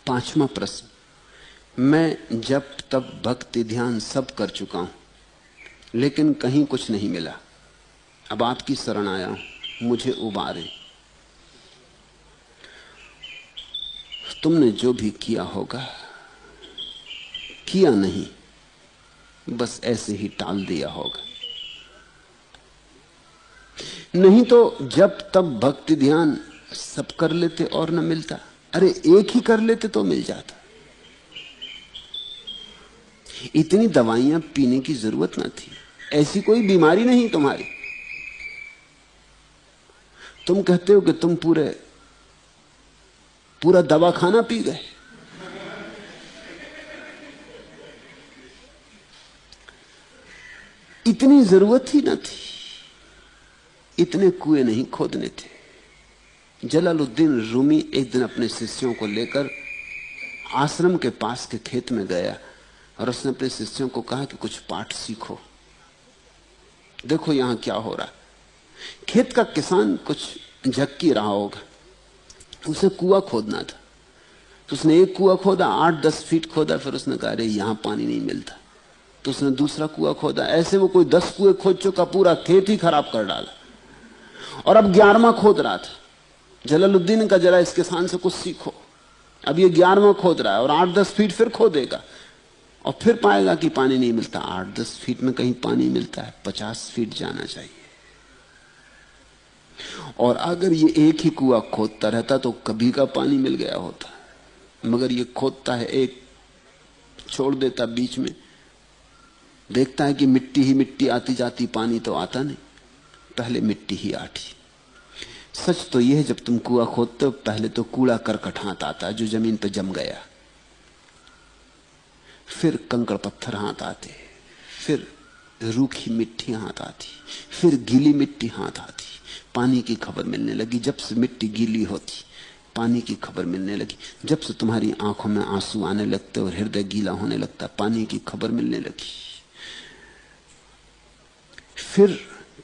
5वां प्रश्न। मैं जब तब भक्ति ध्यान सब कर चुका हूं, लेकिन कहीं कुछ नहीं मिला। अब आपकी शरण आया हूं, मुझे उबारे। तुमने जो भी किया होगा, किया नहीं, बस ऐसे ही टाल दिया होगा। नहीं तो जब तब भक्ति ध्यान सब कर लेते और न मिलता। अरे एक ही कर लेते तो मिल जाता। इतनी दवाइयां पीने की जरूरत न थी। ऐसी कोई बीमारी नहीं तुम्हारी। तुम कहते हो कि तुम पूरा दवा खाना पी गए। इतनी जरूरत ही न थी। इतने कुएं नहीं खोदने थे। जलालुद्दीन रूमी एक दिन अपने शिष्यों को लेकर आश्रम के पास के खेत में गया और उसने अपने शिष्यों को कहा कि कुछ पाठ सीखो। देखो यहां क्या हो रहा है। खेत का किसान कुछ झक्की रहा होगा, उसे कुआं खोदना था। तो उसने एक कुआं खोदा, 8-10 फीट खोदा। फिर उसने कहा अरे यहां पानी नहीं मिलता। तो उसने दूसरा कुआं खोदा। ऐसे वो कोई 10 कुएं खोद चुका, पूरा खेत ही खराब कर डाला। और अब 11वां खोद रहा था। जलालुद्दीन का जरा इस किसान से कुछ सीखो। अब ये 11वां खोद रहा है और 8-10 फीट फिर खोदेगा और फिर पाएगा कि पानी नहीं मिलता। 8-10 फीट में कहीं पानी मिलता है, 50 फीट जाना चाहिए। और अगर ये एक ही कुआं खोदता रहता तो कभी का पानी मिल गया होता। मगर ये खोदता है, एक छोड़ देता बीच में, देखता है कि मिट्टी ही मिट्टी आती जाती, पानी तो आता नहीं। पहले मिट्टी ही आती। सच तो यह है, जब तुम कुआं खोदते हो पहले तो कूड़ा करकट हाथ आता है जो जमीन पर जम गया, फिर कंकड़ पत्थर हाथ आते, फिर रूखी मिट्टी हाथ आती, फिर गीली मिट्टी हाथ आती। पानी की खबर मिलने लगी। जब से मिट्टी गीली होती, पानी की खबर मिलने लगी। जब से तुम्हारी आंखों में आंसू आने लगते और हृदय गीला होने लगता, पानी की खबर मिलने लगी। फिर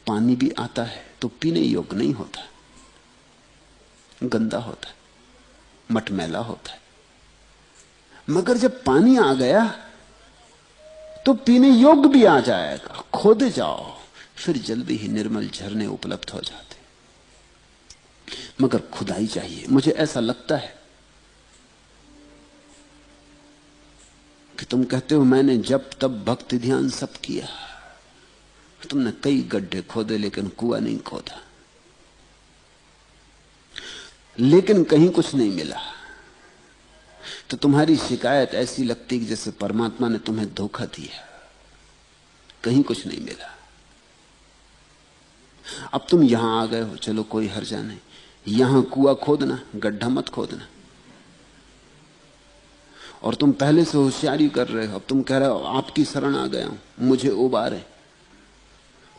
पानी भी आता है तो पीने योग्य नहीं होता, गंदा होता है, मटमैला होता है। मगर जब पानी आ गया तो पीने योग्य भी आ जाएगा। खोदे जाओ, फिर जल्दी ही निर्मल झरने उपलब्ध हो जाते। मगर खुदाई चाहिए। मुझे ऐसा लगता है कि तुम कहते हो मैंने जब तब भक्ति ध्यान सब किया। तुमने कई गड्ढे खोदे लेकिन कुआं नहीं खोदा, लेकिन कहीं कुछ नहीं मिला। तो तुम्हारी शिकायत ऐसी लगती कि जैसे परमात्मा ने तुम्हें धोखा दिया, कहीं कुछ नहीं मिला। अब तुम यहां आ गए हो, चलो कोई हर्जा नहीं। यहां कुआं खोदना, गड्ढा मत खोदना। और तुम पहले से होशियारी कर रहे हो। अब तुम कह रहे हो आपकी शरण आ गया हूं, मुझे उबारे।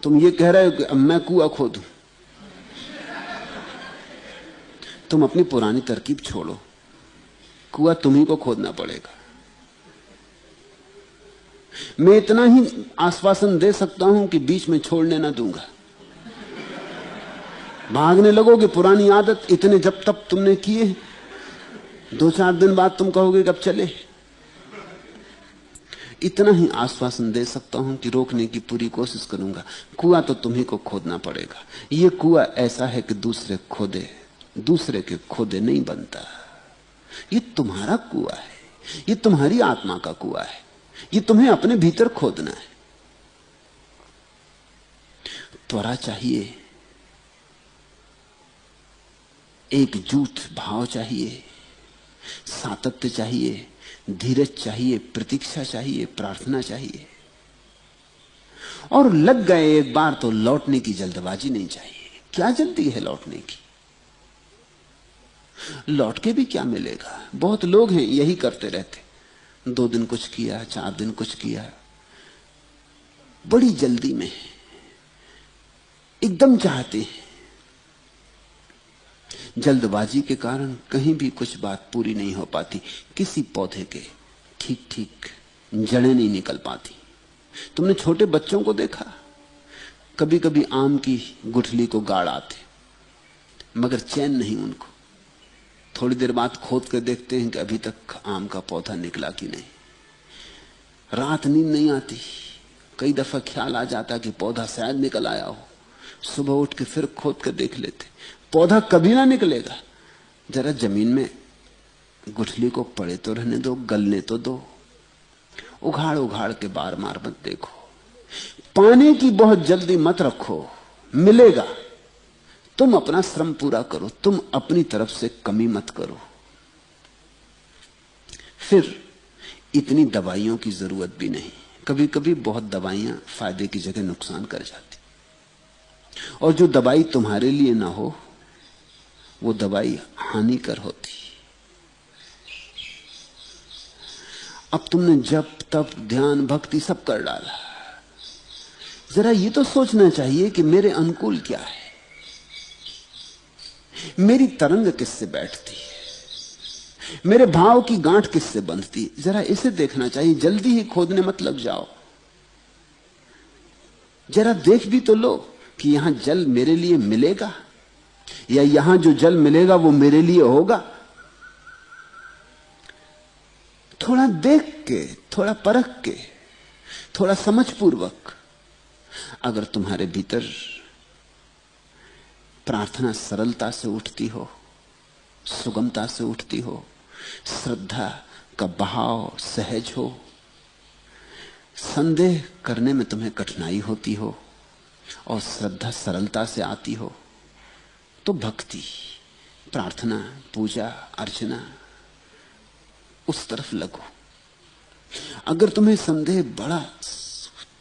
तुम ये कह रहे हो कि अब मैं कुआं खोदूं। तुम अपनी पुरानी तरकीब छोड़ो, कुआं तुम्ही को खोदना पड़ेगा। मैं इतना ही आश्वासन दे सकता हूं कि बीच में छोड़ने ना दूंगा। भागने लगोगे, पुरानी आदत इतने जब तब तुमने किए, 2-4 दिन बाद तुम कहोगे कब चले। इतना ही आश्वासन दे सकता हूं कि रोकने की पूरी कोशिश करूंगा। कुआं तो तुम्ही को खोदना पड़ेगा। यह कुआं ऐसा है कि दूसरे के खोदे नहीं बनता। ये तुम्हारा कुआं है, ये तुम्हारी आत्मा का कुआं है, ये तुम्हें अपने भीतर खोदना है। त्वरा चाहिए, एकजुट भाव चाहिए, सातत्य चाहिए, धीरज चाहिए, प्रतीक्षा चाहिए, प्रार्थना चाहिए। और लग गए एक बार तो लौटने की जल्दबाजी नहीं चाहिए। क्या जल्दी है लौटने की? लौट के भी क्या मिलेगा? बहुत लोग हैं यही करते रहते, 2 दिन कुछ किया, 4 दिन कुछ किया, बड़ी जल्दी में, एकदम चाहते हैं। जल्दबाजी के कारण कहीं भी कुछ बात पूरी नहीं हो पाती। किसी पौधे के ठीक ठीक जड़ें नहीं निकल पाती। तुमने छोटे बच्चों को देखा, कभी कभी आम की गुठली को गाड़ आते, मगर चैन नहीं उनको। थोड़ी देर बाद खोद कर देखते हैं कि अभी तक आम का पौधा निकला कि नहीं। रात नींद नहीं आती, कई दफा ख्याल आ जाता कि पौधा शायद निकल आया हो। सुबह उठ के फिर खोद कर देख लेते, पौधा कभी ना निकलेगा। जरा जमीन में गुठली को पड़े तो रहने दो, गलने तो दो, उघाड़ उघाड़ के बार मार मत देखो। पाने की बहुत जल्दी मत रखो, मिलेगा। तुम अपना श्रम पूरा करो, तुम अपनी तरफ से कमी मत करो। फिर इतनी दवाइयों की जरूरत भी नहीं। कभी कभी बहुत दवाइयां फायदे की जगह नुकसान कर जाती, और जो दवाई तुम्हारे लिए ना हो वो दवाई हानिकर होती। अब तुमने जप तप ध्यान भक्ति सब कर डाला, जरा ये तो सोचना चाहिए कि मेरे अनुकूल क्या है, मेरी तरंग किससे बैठती है, मेरे भाव की गांठ किससे बंधती है। जरा इसे देखना चाहिए। जल्दी ही खोदने मत लग जाओ, जरा देख भी तो लो कि यहां जल मेरे लिए मिलेगा, या यहां जो जल मिलेगा वो मेरे लिए होगा। थोड़ा देख के, थोड़ा परख के, थोड़ा समझपूर्वक। अगर तुम्हारे भीतर प्रार्थना सरलता से उठती हो, सुगमता से उठती हो, श्रद्धा का बहाव सहज हो, संदेह करने में तुम्हें कठिनाई होती हो और श्रद्धा सरलता से आती हो, तो भक्ति, प्रार्थना, पूजा, अर्चना, उस तरफ लगो। अगर तुम्हें संदेह बड़ा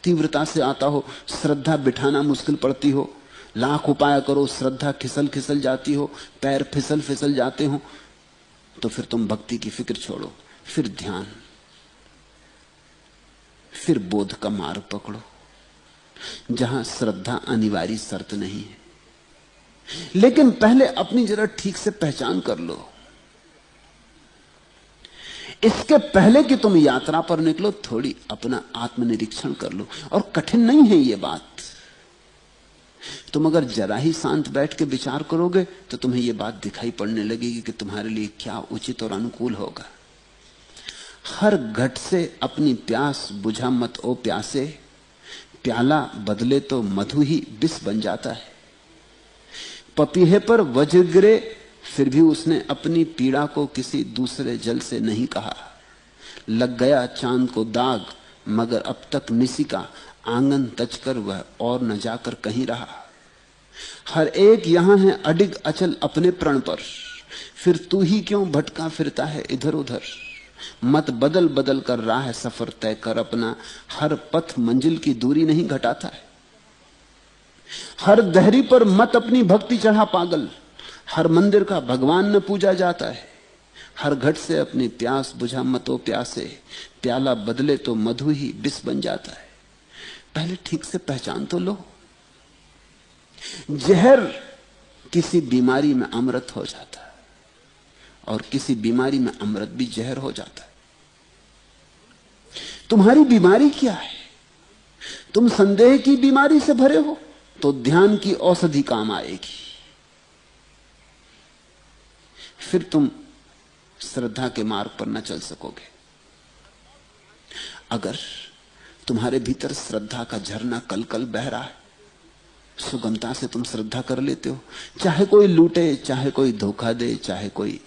तीव्रता से आता हो, श्रद्धा बिठाना मुश्किल पड़ती हो, लाख उपाय करो, श्रद्धा खिसल खिसल जाती हो, पैर फिसल फिसल जाते हो, तो फिर तुम भक्ति की फिक्र छोड़ो, फिर ध्यान, फिर बोध का मार्ग पकड़ो, जहां श्रद्धा अनिवार्य शर्त नहीं है। लेकिन पहले अपनी जरा ठीक से पहचान कर लो। इसके पहले कि तुम यात्रा पर निकलो, थोड़ी अपना आत्मनिरीक्षण कर लो। और कठिन नहीं है ये बात। तुम अगर जरा ही शांत बैठ के विचार करोगे तो तुम्हें यह बात दिखाई पड़ने लगेगी कि तुम्हारे लिए क्या उचित और अनुकूल होगा। हर घट से अपनी प्यास बुझा मत ओ प्यासे, प्याला बदले तो मधु ही विष बन जाता है। पपीहे पर वज्र गिरे, फिर भी उसने अपनी पीड़ा को किसी दूसरे जल से नहीं कहा। लग गया चांद को दाग, मगर अब तक निसी का आंगन तजकर वह और न जाकर कहीं रहा। हर एक यहां है अडिग अचल अपने प्रण पर, फिर तू ही क्यों भटका फिरता है इधर उधर। मत बदल बदल कर राह सफर तय कर अपना, हर पथ मंजिल की दूरी नहीं घटाता है। हर दहरी पर मत अपनी भक्ति चढ़ा पागल, हर मंदिर का भगवान न पूजा जाता है। हर घट से अपनी प्यास बुझा मत ओ प्यासे, प्याला बदले तो मधु ही विष बन जाता है। पहले ठीक से पहचान तो लो। जहर किसी बीमारी में अमृत हो जाता है, और किसी बीमारी में अमृत भी जहर हो जाता है। तुम्हारी बीमारी क्या है? तुम संदेह की बीमारी से भरे हो तो ध्यान की औषधि काम आएगी। फिर तुम श्रद्धा के मार्ग पर न चल सकोगे। अगर तुम्हारे भीतर श्रद्धा का झरना कल कल बह रहा है, सुगमता से तुम श्रद्धा कर लेते हो, चाहे कोई लूटे, चाहे कोई धोखा दे, चाहे कोई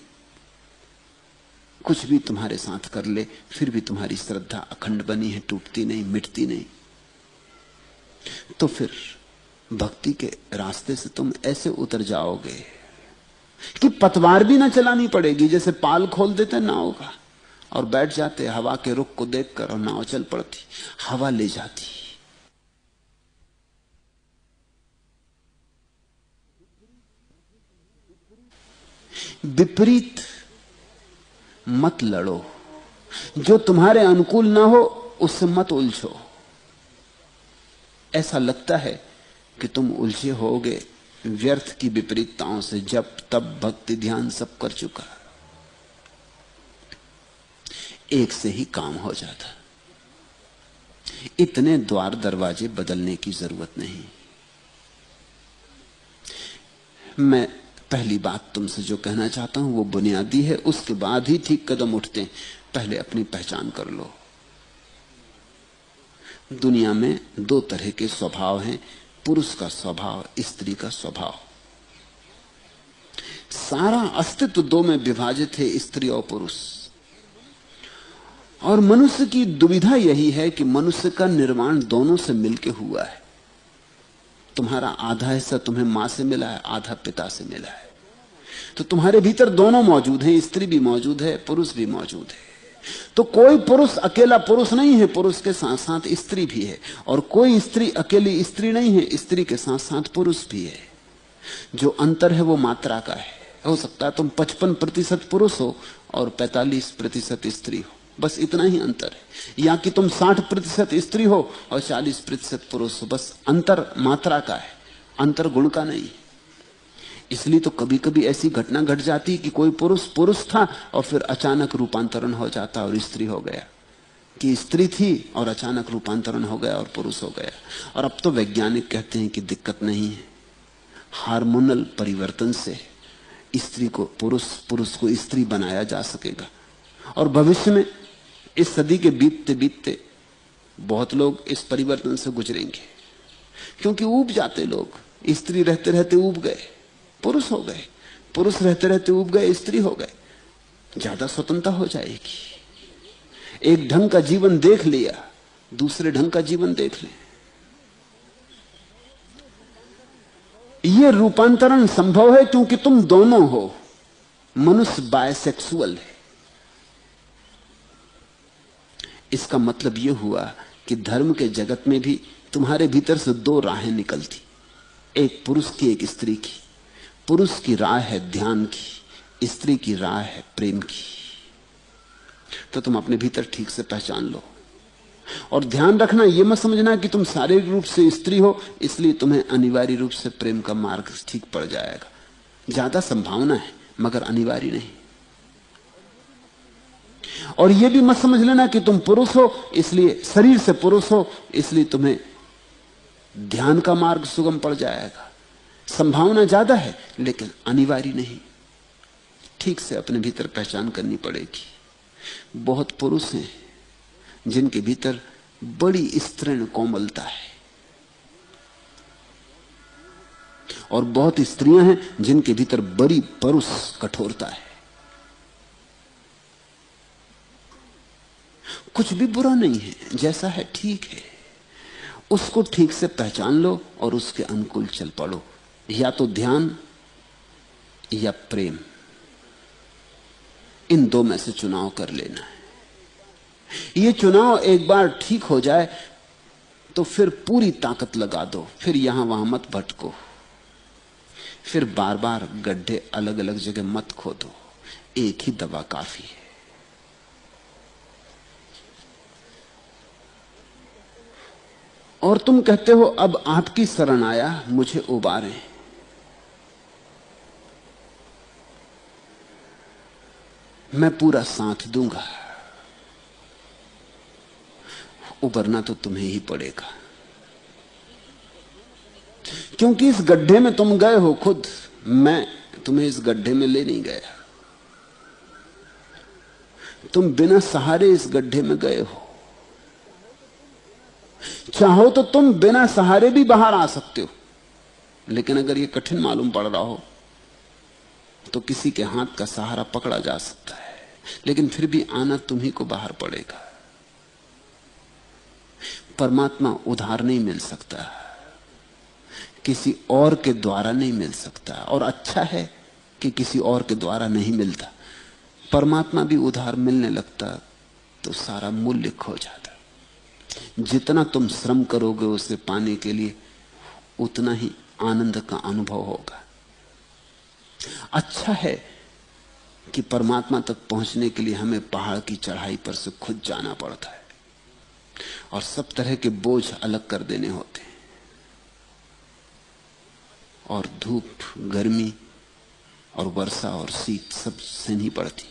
कुछ भी तुम्हारे साथ कर ले, फिर भी तुम्हारी श्रद्धा अखंड बनी है, टूटती नहीं, मिटती नहीं। तो फिर भक्ति के रास्ते से तुम ऐसे उतर जाओगे कि पतवार भी ना चलानी पड़ेगी। जैसे पाल खोल देते नाव का और बैठ जाते हवा के रुख को देखकर, और नाव चल पड़ती, हवा ले जाती। विपरीत मत लड़ो, जो तुम्हारे अनुकूल ना हो उससे मत उलझो। ऐसा लगता है कि तुम उलझे होगे व्यर्थ की विपरीतताओं से, जब तब भक्ति ध्यान सब कर चुका, एक से ही काम हो जाता। इतने द्वार दरवाजे बदलने की जरूरत नहीं। मैं पहली बात तुमसे जो कहना चाहता हूं वो बुनियादी है, उसके बाद ही ठीक कदम उठते हैं। पहले अपनी पहचान कर लो। दुनिया में दो तरह के स्वभाव हैं, पुरुष का स्वभाव, स्त्री का स्वभाव। सारा अस्तित्व दो में विभाजित है, स्त्री और पुरुष। और मनुष्य की दुविधा यही है कि मनुष्य का निर्माण दोनों से मिलके हुआ है। तुम्हारा आधा हिस्सा तुम्हें मां से मिला है, आधा पिता से मिला है। तो तुम्हारे भीतर दोनों मौजूद हैं, स्त्री भी मौजूद है, पुरुष भी मौजूद है। तो कोई पुरुष अकेला पुरुष नहीं है, पुरुष के साथ साथ स्त्री भी है। और कोई स्त्री अकेली स्त्री नहीं है, स्त्री के साथ साथ पुरुष भी है। जो अंतर है वो मात्रा का है। हो सकता है तुम 55% पुरुष हो और 45% स्त्री हो, बस इतना ही अंतर है। या कि तुम 60% स्त्री हो और 40% पुरुष हो, बस अंतर मात्रा का है, अंतर गुण का नहीं। इसलिए तो कभी कभी ऐसी घटना घट जाती कि कोई पुरुष पुरुष था और फिर अचानक रूपांतरण हो जाता और स्त्री हो गया, कि स्त्री थी और अचानक रूपांतरण हो गया और पुरुष हो गया। और अब तो वैज्ञानिक कहते हैं कि दिक्कत नहीं है, हार्मोनल परिवर्तन से स्त्री को पुरुष, पुरुष को स्त्री बनाया जा सकेगा। और भविष्य में इस सदी के बीतते बीतते बहुत लोग इस परिवर्तन से गुजरेंगे, क्योंकि ऊब जाते लोग। स्त्री रहते रहते ऊब गए, पुरुष हो गए, पुरुष रहते रहते ऊब गए, स्त्री हो गए। ज्यादा स्वतंत्रता हो जाएगी। एक ढंग का जीवन देख लिया, दूसरे ढंग का जीवन देख ले। यह रूपांतरण संभव है क्योंकि तुम दोनों हो। मनुष्य बायसेक्सुअल है। इसका मतलब यह हुआ कि धर्म के जगत में भी तुम्हारे भीतर से दो राहें निकलती, एक पुरुष की, एक स्त्री की। पुरुष की राह है ध्यान की, स्त्री की राह है प्रेम की। तो तुम अपने भीतर ठीक से पहचान लो। और ध्यान रखना, यह मत समझना कि तुम शारीरिक रूप से स्त्री हो इसलिए तुम्हें अनिवार्य रूप से प्रेम का मार्ग ठीक पड़ जाएगा। ज्यादा संभावना है मगर अनिवार्य नहीं। और यह भी मत समझ लेना कि तुम पुरुष हो इसलिए, शरीर से पुरुष हो इसलिए तुम्हें ध्यान का मार्ग सुगम पड़ जाएगा। संभावना ज्यादा है लेकिन अनिवार्य नहीं। ठीक से अपने भीतर पहचान करनी पड़ेगी। बहुत पुरुष हैं जिनके भीतर बड़ी स्त्रीण कोमलता है और बहुत स्त्रियां हैं जिनके भीतर बड़ी परुष कठोरता है। कुछ भी बुरा नहीं है, जैसा है ठीक है। उसको ठीक से पहचान लो और उसके अनुकूल चल पड़ो। या तो ध्यान या प्रेम, इन दो में से चुनाव कर लेना है। यह चुनाव एक बार ठीक हो जाए तो फिर पूरी ताकत लगा दो, फिर यहां वहां मत भटको, फिर बार बार गड्ढे अलग अलग जगह मत खोदो। एक ही दवा काफी है। और तुम कहते हो अब आपकी शरण आया, मुझे उबारें। मैं पूरा साथ दूंगा। उबरना तो तुम्हें ही पड़ेगा, क्योंकि इस गड्ढे में तुम गए हो खुद। मैं तुम्हें इस गड्ढे में ले नहीं गया। तुम बिना सहारे इस गड्ढे में गए हो। चाहो तो तुम बिना सहारे भी बाहर आ सकते हो, लेकिन अगर यह कठिन मालूम पड़ रहा हो तो किसी के हाथ का सहारा पकड़ा जा सकता है, लेकिन फिर भी आना तुम्ही को बाहर पड़ेगा। परमात्मा उधार नहीं मिल सकता, किसी और के द्वारा नहीं मिल सकता। और अच्छा है कि किसी और के द्वारा नहीं मिलता। परमात्मा भी उधार मिलने लगता तो सारा मूल्य खो जाता। जितना तुम श्रम करोगे उसे पाने के लिए, उतना ही आनंद का अनुभव होगा। अच्छा है कि परमात्मा तक पहुंचने के लिए हमें पहाड़ की चढ़ाई पर से खुद जाना पड़ता है और सब तरह के बोझ अलग कर देने होते हैं, और धूप, गर्मी और वर्षा और शीत सब सहनी पड़ती।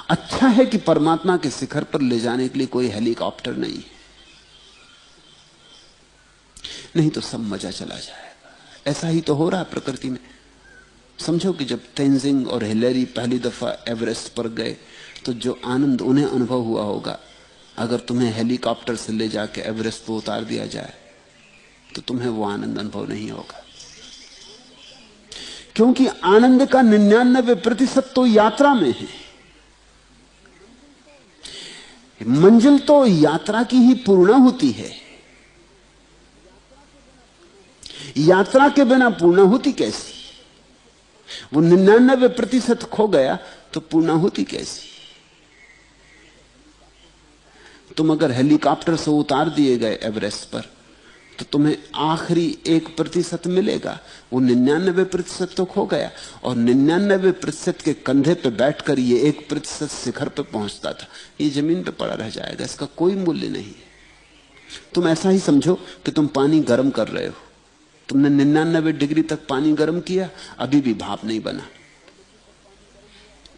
अच्छा है कि परमात्मा के शिखर पर ले जाने के लिए कोई हेलीकॉप्टर नहीं है, नहीं तो सब मजा चला जाएगा। ऐसा ही तो हो रहा है प्रकृति में। समझो कि जब तेंजिंग और हिलेरी पहली दफा एवरेस्ट पर गए तो जो आनंद उन्हें अनुभव हुआ होगा, अगर तुम्हें हेलीकॉप्टर से ले जाके एवरेस्ट पर उतार दिया जाए तो तुम्हें वो आनंद अनुभव नहीं होगा, क्योंकि आनंद का 99% तो यात्रा में है। मंजिल तो यात्रा की ही पूर्णाहुति है। यात्रा के बिना पूर्णाहुति कैसी? वो 99% खो गया तो पूर्णाहुति कैसी? तुम अगर हेलीकॉप्टर से उतार दिए गए एवरेस्ट पर तो तुम्हें आखिरी 1% मिलेगा, वो 99% तो खो गया। और 99% के कंधे पे बैठकर ये 1% शिखर पे पहुंचता था, ये जमीन पे पड़ा रह जाएगा, इसका कोई मूल्य नहीं है। तुम ऐसा ही समझो कि तुम पानी गर्म कर रहे हो, तुमने 99 डिग्री तक पानी गर्म किया, अभी भी भाप नहीं बना।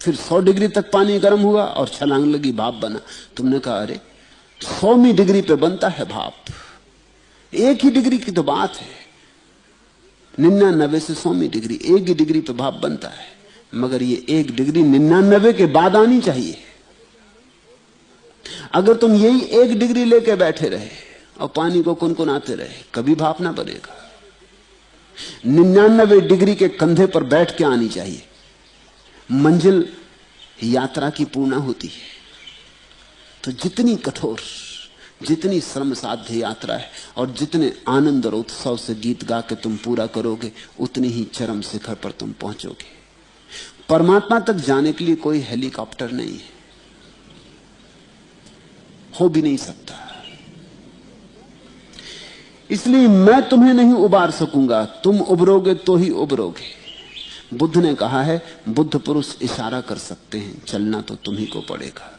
फिर 100 डिग्री तक पानी गर्म हुआ और छलांग लगी, भाप बना। तुमने कहा अरे 100वीं डिग्री पे बनता है भाप, एक ही डिग्री की तो बात है, 99 से 100वीं डिग्री, एक ही डिग्री पे भाप बनता है। मगर ये एक डिग्री 99 के बाद आनी चाहिए। अगर तुम यही 1 डिग्री लेके बैठे रहे और पानी को कुनकुनाते रहे, कभी भाप ना बनेगा। 99 डिग्री के कंधे पर बैठ के आनी चाहिए। मंजिल यात्रा की पूर्णा होती है। तो जितनी कठोर, जितनी श्रम साध्य यात्रा है और जितने आनंद और उत्सव से गीत गा के तुम पूरा करोगे, उतनी ही चरम शिखर पर तुम पहुंचोगे। परमात्मा तक जाने के लिए कोई हेलीकॉप्टर नहीं है, हो भी नहीं सकता। इसलिए मैं तुम्हें नहीं उबार सकूंगा, तुम उबरोगे तो ही उबरोगे। बुद्ध ने कहा है, बुद्ध पुरुष इशारा कर सकते हैं, चलना तो तुम्ही को पड़ेगा।